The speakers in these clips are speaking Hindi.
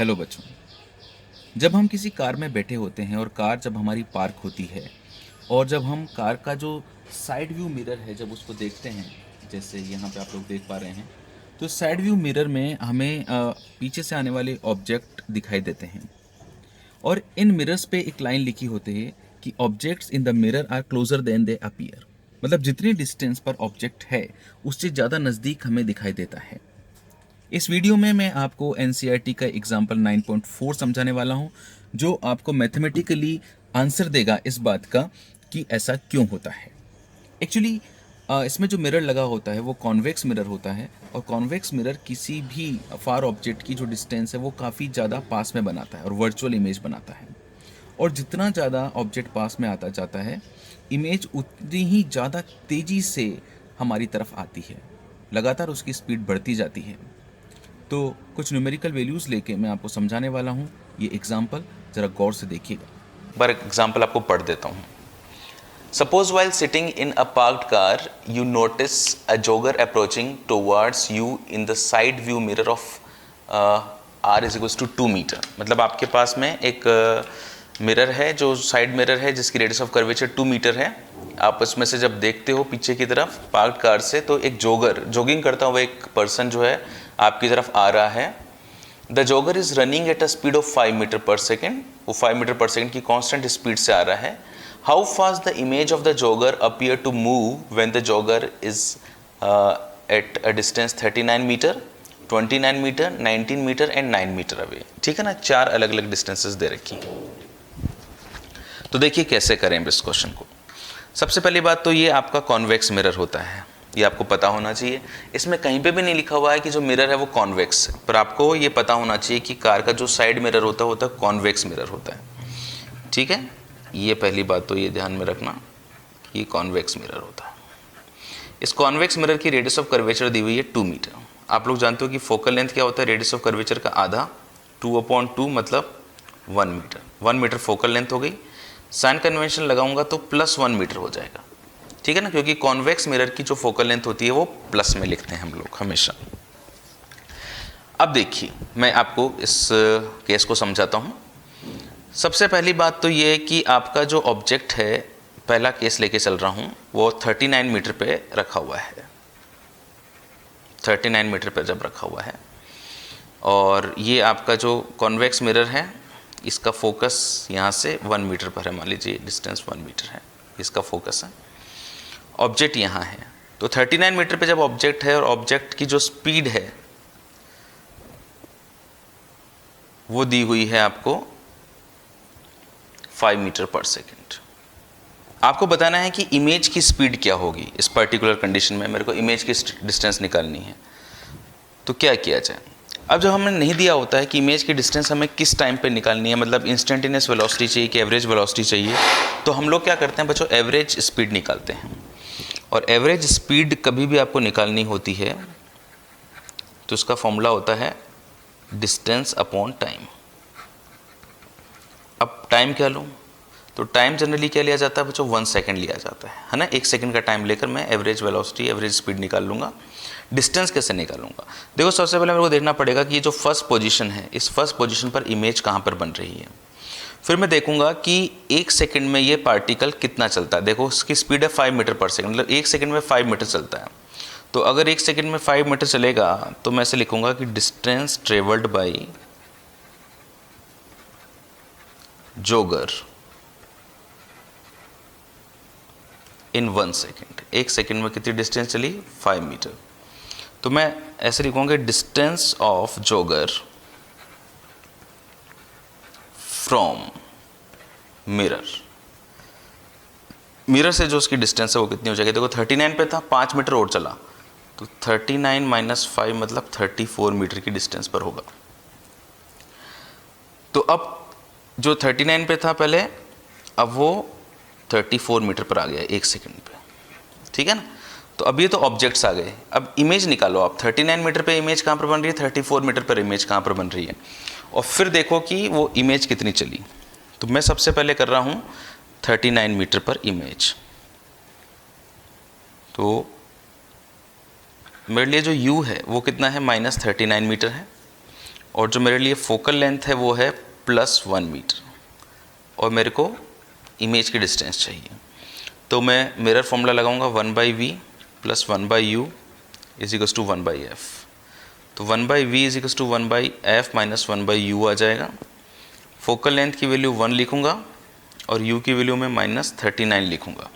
हेलो बच्चों। जब हम किसी कार में बैठे होते हैं और कार जब हमारी पार्क होती है और जब हम कार का जो साइड व्यू मिरर है जब उसको देखते हैं, जैसे यहाँ पे आप लोग देख पा रहे हैं, तो साइड व्यू मिरर में हमें पीछे से आने वाले ऑब्जेक्ट दिखाई देते हैं और इन मिरर्स पे एक लाइन लिखी होती है कि objects in the mirror are closer than they appear. मतलब जितनी डिस्टेंस पर ऑब्जेक्ट है उससे ज़्यादा नज़दीक हमें दिखाई देता है। इस वीडियो में मैं आपको एनसीईआरटी का एग्जाम्पल 9.4 समझाने वाला हूं, जो आपको मैथमेटिकली आंसर देगा इस बात का कि ऐसा क्यों होता है। एक्चुअली इसमें जो मिरर लगा होता है वो कॉन्वेक्स मिरर होता है और कॉन्वेक्स मिरर किसी भी फार ऑब्जेक्ट की जो डिस्टेंस है वो काफ़ी ज़्यादा पास में बनाता है और वर्चुअल इमेज बनाता है। और जितना ज़्यादा ऑब्जेक्ट पास में आता जाता है, इमेज उतनी ही ज़्यादा तेज़ी से हमारी तरफ आती है, लगातार उसकी स्पीड बढ़ती जाती है। तो कुछ न्यूमेरिकल वैल्यूज़ लेके मैं आपको समझाने वाला हूँ। ये एग्जाम्पल ज़रा गौर से देखिएगा। पर एग्जाम्पल आपको पढ़ देता हूँ. Suppose while sitting in a parked car, you notice a jogger approaching towards you in the side view mirror of r is equals to 2 metre. मतलब आपके पास में एक मिरर है जो साइड मिरर है जिसकी रेडियस ऑफ कर्वेचर 2 मीटर है. आप उसमें से जब देखते हो पीछे की तरफ पार्क्ड कार से, तो एक जोगर जॉगिंग करता हुआ एक पर्सन जो है आपकी तरफ आ रहा है. The jogger is running at a speed of 5 metre per second. वो 5 मीटर पर सेकेंड की कांस्टेंट स्पीड से आ रहा है. How fast the image of the jogger appear to move when the jogger is at a distance 39 metre, 29 metre, 19 metre and 9 metre away. ठीक है ना, 4 अलग अलग डिस्टेंसेस दे रखी हैं. तो देखिए कैसे करें इस क्वेश्चन को. सबसे पहली बात तो ये आपका कॉन्वेक्स मिरर होता है, ये आपको पता होना चाहिए. इसमें कहीं पे भी नहीं लिखा हुआ है कि जो मिरर है वो कॉन्वेक्स है, पर आपको ये पता होना चाहिए कि कार का जो साइड मिरर होता है कॉन्वेक्स मिरर होता है. ठीक है, ये पहली बात तो ये ध्यान में रखना, ये कॉन्वेक्स मिरर होता है. इस कॉन्वेक्स मिरर की रेडियस ऑफ कर्वेचर दी हुई है 2 मीटर. आप लोग जानते हो कि फोकल लेंथ क्या होता है, रेडियस ऑफ कर्वेचर का आधा, 2/2 मतलब 1 मीटर. 1 मीटर फोकल लेंथ हो गई. साइन कन्वेंशन लगाऊंगा तो +1 मीटर हो जाएगा. ठीक है ना, क्योंकि कॉन्वेक्स मिरर की जो फोकल लेंथ होती है वो प्लस में लिखते हैं हम लोग हमेशा. अब देखिए मैं आपको इस केस को समझाता हूँ. सबसे पहली बात तो ये कि आपका जो ऑब्जेक्ट है, पहला केस लेके चल रहा हूँ, वो 39 मीटर पे रखा हुआ है. 39 मीटर पे जब रखा हुआ है और ये आपका जो कॉन्वेक्स मिरर है इसका फोकस यहाँ से 1 मीटर पर है. मान लीजिए डिस्टेंस 1 मीटर है, इसका फोकस है. ऑब्जेक्ट यहाँ है, तो 39 मीटर पे जब ऑब्जेक्ट है और ऑब्जेक्ट की जो स्पीड है वो दी हुई है आपको 5 मीटर पर सेकेंड. आपको बताना है कि इमेज की स्पीड क्या होगी. इस पर्टिकुलर कंडीशन में मेरे को इमेज की डिस्टेंस निकालनी है. तो क्या किया जाए. अब जब हमें नहीं दिया होता है कि इमेज की डिस्टेंस हमें किस टाइम पे निकालनी है, मतलब इंस्टेंटेनियस वेलोसिटी चाहिए कि एवरेज वेलोसिटी चाहिए, तो हम लोग क्या करते हैं बच्चों, एवरेज स्पीड निकालते हैं. और एवरेज स्पीड कभी भी आपको निकालनी होती है तो उसका फॉर्मूला होता है डिस्टेंस अपॉन टाइम. अब टाइम क्या लूँ, तो टाइम जनरली क्या लिया जाता है बच्चों, 1 सेकेंड लिया जाता है ना. 1 सेकेंड का टाइम लेकर मैं एवरेज वेलोसिटी एवरेज स्पीड निकाल लूँगा. डिस्टेंस कैसे निकालूंगा, देखो सबसे पहले मेरे को देखना पड़ेगा कि ये जो फर्स्ट पोजीशन है, इस फर्स्ट पोजीशन पर इमेज कहाँ पर बन रही है. फिर मैं देखूंगा कि 1 सेकेंड में ये पार्टिकल कितना चलता है. देखो उसकी स्पीड है 5 मीटर पर सेकेंड, मतलब 1 सेकेंड में 5 मीटर चलता है. तो अगर 1 सेकेंड में 5 मीटर चलेगा तो मैं ऐसे लिखूंगा कि distance travelled by jogger in 1 second. 1 second में कितनी डिस्टेंस चली, 5 मीटर. तो मैं ऐसे लिखूंगा distance of jogger from mirror. Mirror से जो उसकी डिस्टेंस है वो कितनी हो जाएगी, देखो 39 पे था, 5 मीटर और चला, तो 39 माइनस 5 मतलब 34 मीटर की डिस्टेंस पर होगा. तो अब जो 39 पे था पहले, अब वो 34 मीटर पर आ गया 1 सेकेंड पे. ठीक है ना. तो अब ये तो ऑब्जेक्ट्स आ गए. अब इमेज निकालो आप, 39 मीटर पे इमेज कहाँ पर बन रही है, 34 मीटर पर इमेज कहाँ पर बन रही है, और फिर देखो कि वो इमेज कितनी चली. तो मैं सबसे पहले कर रहा हूँ 39 मीटर पर इमेज. तो मेरे लिए जो u है वो कितना है, -39 मीटर है. और जो मेरे लिए फोकल लेंथ है वो है +1 मीटर, और मेरे को इमेज की डिस्टेंस चाहिए। तो मैं मिरर फॉर्मूला लगाऊंगा 1/v + 1/u = 1/f। तो 1/v = 1/f - 1/u आ जाएगा। फोकल लेंथ की वैल्यू 1 लिखूंगा और u की वैल्यू में -39 लिखूंगा,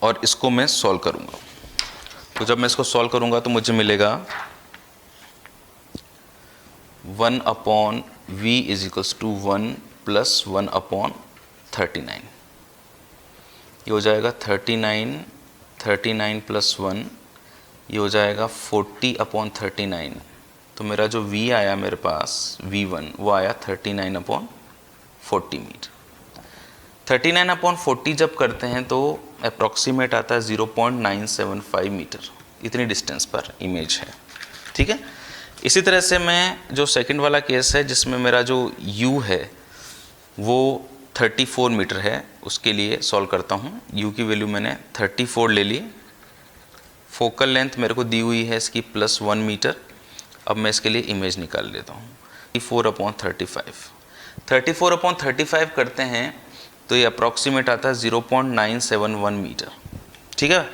और इसको मैं सॉल्व करूंगा। तो जब मैं इसको सॉल्व करूंगा तो मुझे मिलेगा 1/v = 1 + 1/39। ये हो जाएगा 39 + 1, ये हो जाएगा 40/39। तो मेरा जो v आया मेरे पास v1 वो आया 39/40 मीटर। 39/40 जब करते हैं तो अप्रॉक्सीमेट आता है 0.975 मीटर, इतनी डिस्टेंस पर इमेज है। ठीक है, इसी तरह से मैं जो सेकंड वाला केस है जिसमें मेरा जो u है वो 34 मीटर है, उसके लिए सॉल्व करता हूँ। u की वैल्यू मैंने 34 ले ली। फोकल लेंथ मेरे को दी हुई है इसकी +1 मीटर। अब मैं इसके लिए इमेज निकाल लेता हूँ। 34/35 करते हैं तो ये अप्रॉक्सीमेट आता है 0.971 मीटर। ठीक है,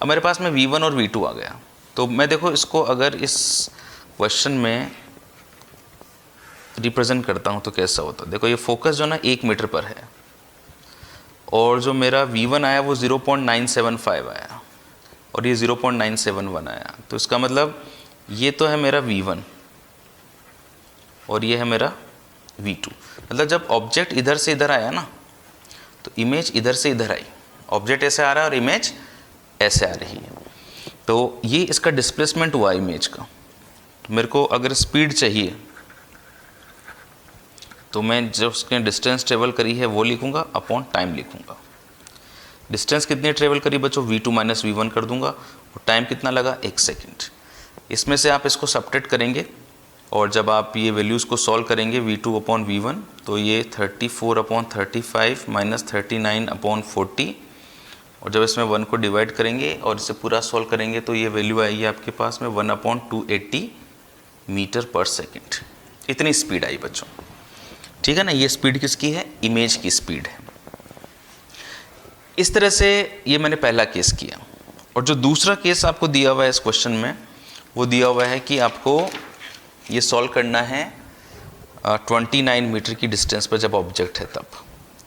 अब मेरे पास में v1 और v2 आ गया। तो मैं देखो इसको अगर इस क्वेश्चन में रिप्रेजेंट करता हूँ तो कैसा होता है। देखो ये फोकस जो ना 1 मीटर पर है, और जो मेरा v1 आया वो 0.975 आया, और ये 0.971 आया। तो इसका मतलब ये तो है मेरा v1 और ये है मेरा v2। मतलब जब ऑब्जेक्ट इधर से इधर आया ना तो इमेज इधर से इधर आई। ऑब्जेक्ट ऐसे आ रहा है और इमेज ऐसे आ रही है। तो ये इसका डिस्प्लेसमेंट हुआ इमेज का। तो मेरे को अगर स्पीड चाहिए तो मैं जो उसके डिस्टेंस ट्रेवल करी है वो लिखूंगा अपॉन टाइम लिखूंगा। डिस्टेंस कितनी ट्रेवल करी बच्चों, v2 - v1 कर दूंगा, और टाइम कितना लगा 1 सेकेंड। इसमें से आप इसको सब्ट्रैक्ट करेंगे और जब आप ये वैल्यूज़ को सॉल्व करेंगे v2/v1 तो ये 34/35 - 39/40, और जब इसमें 1 को डिवाइड करेंगे और इसे पूरा सॉल्व करेंगे तो ये वैल्यू आएगी आपके पास में 1/280 मीटर पर सेकेंड। इतनी स्पीड आई बच्चों। ठीक है ना, ये स्पीड किसकी है, इमेज की स्पीड है। इस तरह से ये मैंने पहला केस किया। और जो दूसरा केस आपको दिया हुआ है इस क्वेश्चन में, वो दिया हुआ है कि आपको ये सॉल्व करना है 29 मीटर की डिस्टेंस पर जब ऑब्जेक्ट है तब।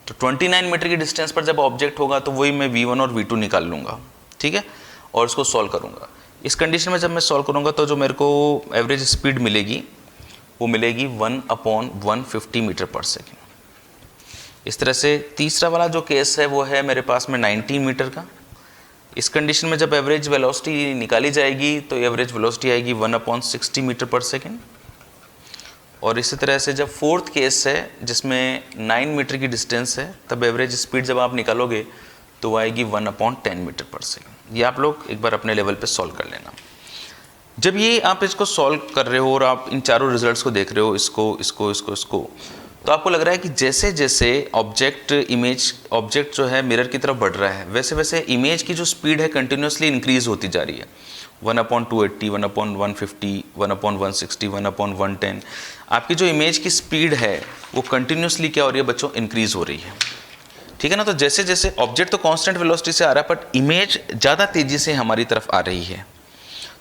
तो 29 मीटर की डिस्टेंस पर जब ऑब्जेक्ट होगा तो वही मैं v1 और v2 निकाल लूँगा। ठीक है, और इसको सॉल्व करूँगा। इस कंडीशन में जब मैं सॉल्व करूँगा तो जो मेरे को एवरेज स्पीड मिलेगी वो मिलेगी 1/150 मीटर पर सेकेंड। इस तरह से तीसरा वाला जो केस है वो है मेरे पास में 19 मीटर का। इस कंडीशन में जब एवरेज वेलोसिटी निकाली जाएगी तो एवरेज वेलोसिटी आएगी 1/60 मीटर पर सेकेंड। और इसी तरह से जब फोर्थ केस है जिसमें 9 मीटर की डिस्टेंस है तब एवरेज स्पीड जब आप निकालोगे तो आएगी 1/10 मीटर पर सेकेंड। ये आप लोग एक बार अपने लेवल पे सॉल्व कर लेना। जब ये आप इसको सॉल्व कर रहे हो और आप इन चारों रिजल्ट्स को देख रहे हो, इसको, तो आपको लग रहा है कि जैसे जैसे ऑब्जेक्ट जो है मिरर की तरफ बढ़ रहा है वैसे वैसे इमेज की जो स्पीड है कंटिन्यूसली इंक्रीज होती जा रही है। 1/280, 1/150, 1/160, 1/110। आपकी जो इमेज की स्पीड है वो कंटिन्यूसली क्या हो रही है बच्चों, इंक्रीज हो रही है। ठीक है ना, तो जैसे जैसे ऑब्जेक्ट तो कांस्टेंट वेलोसिटी से आ रहा है बट इमेज ज़्यादा तेज़ी से हमारी तरफ आ रही है।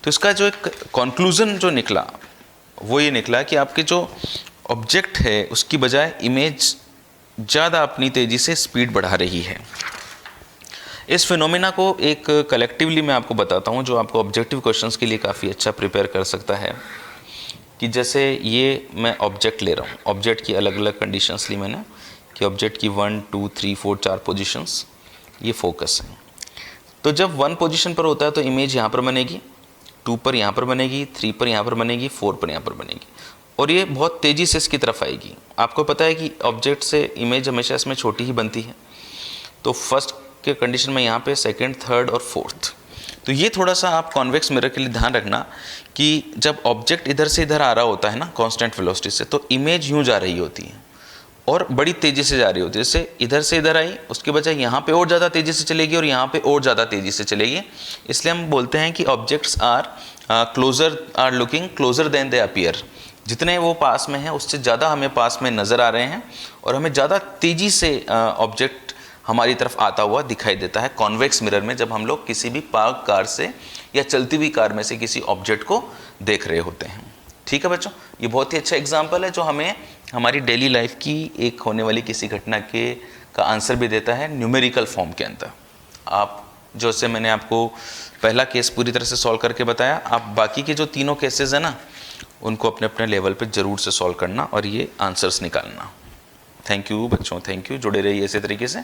तो इसका जो एक कंक्लूजन जो निकला वो ये निकला कि आपके जो ऑब्जेक्ट है उसकी बजाय इमेज ज़्यादा अपनी तेज़ी से स्पीड बढ़ा रही है। इस फिनोमेना को एक कलेक्टिवली मैं आपको बताता हूँ जो आपको ऑब्जेक्टिव क्वेश्चंस के लिए काफ़ी अच्छा प्रिपेयर कर सकता है। कि जैसे ये मैं ऑब्जेक्ट ले रहा हूँ, ऑब्जेक्ट की अलग अलग कंडीशंस ली मैंने कि ऑब्जेक्ट की 1 2 3 4 4 पोजीशंस, ये फोकस है। तो जब 1 पोजीशन पर होता है तो इमेज यहाँ पर बनेगी, 2 पर यहाँ पर बनेगी, 3 पर यहाँ पर बनेगी, 4 पर यहाँ पर बनेगी, और ये बहुत तेज़ी से इसकी तरफ आएगी। आपको पता है कि ऑब्जेक्ट से इमेज हमेशा इसमें छोटी ही बनती है। तो फर्स्ट के कंडीशन में यहाँ पे, सेकंड, थर्ड और फोर्थ। तो ये थोड़ा सा आप कॉन्वेक्स मिरर के लिए ध्यान रखना कि जब ऑब्जेक्ट इधर से इधर आ रहा होता है ना कांस्टेंट वेलोसिटी से, तो इमेज यूँ जा रही होती है और बड़ी तेज़ी से जा रही होती है। जैसे इधर से इधर आई, उसके बजाय यहाँ पे और ज़्यादा तेज़ी से चलेगी और यहाँ पे और ज़्यादा तेज़ी से चलेगी। इसलिए हम बोलते हैं कि objects are closer are looking closer than they appear. जितने वो पास में हैं उससे ज़्यादा हमें पास में नज़र आ रहे हैं और हमें ज़्यादा तेज़ी से ऑब्जेक्ट हमारी तरफ आता हुआ दिखाई देता है कॉन्वेक्स मिरर में, जब हम लोग किसी भी पार्क कार से या चलती हुई कार में से किसी ऑब्जेक्ट को देख रहे होते हैं। ठीक है बच्चों, ये बहुत ही अच्छा एग्जाम्पल है जो हमें हमारी डेली लाइफ की एक होने वाली किसी घटना के का आंसर भी देता है न्यूमेरिकल फॉर्म के अंदर। आप जो से मैंने आपको पहला केस पूरी तरह से सॉल्व करके बताया, आप बाकी के जो तीनों केसेस हैं ना उनको अपने अपने लेवल पे ज़रूर से सॉल्व करना और ये आंसर्स निकालना। थैंक यू बच्चों, थैंक यू, जुड़े रहिए इसी तरीके से।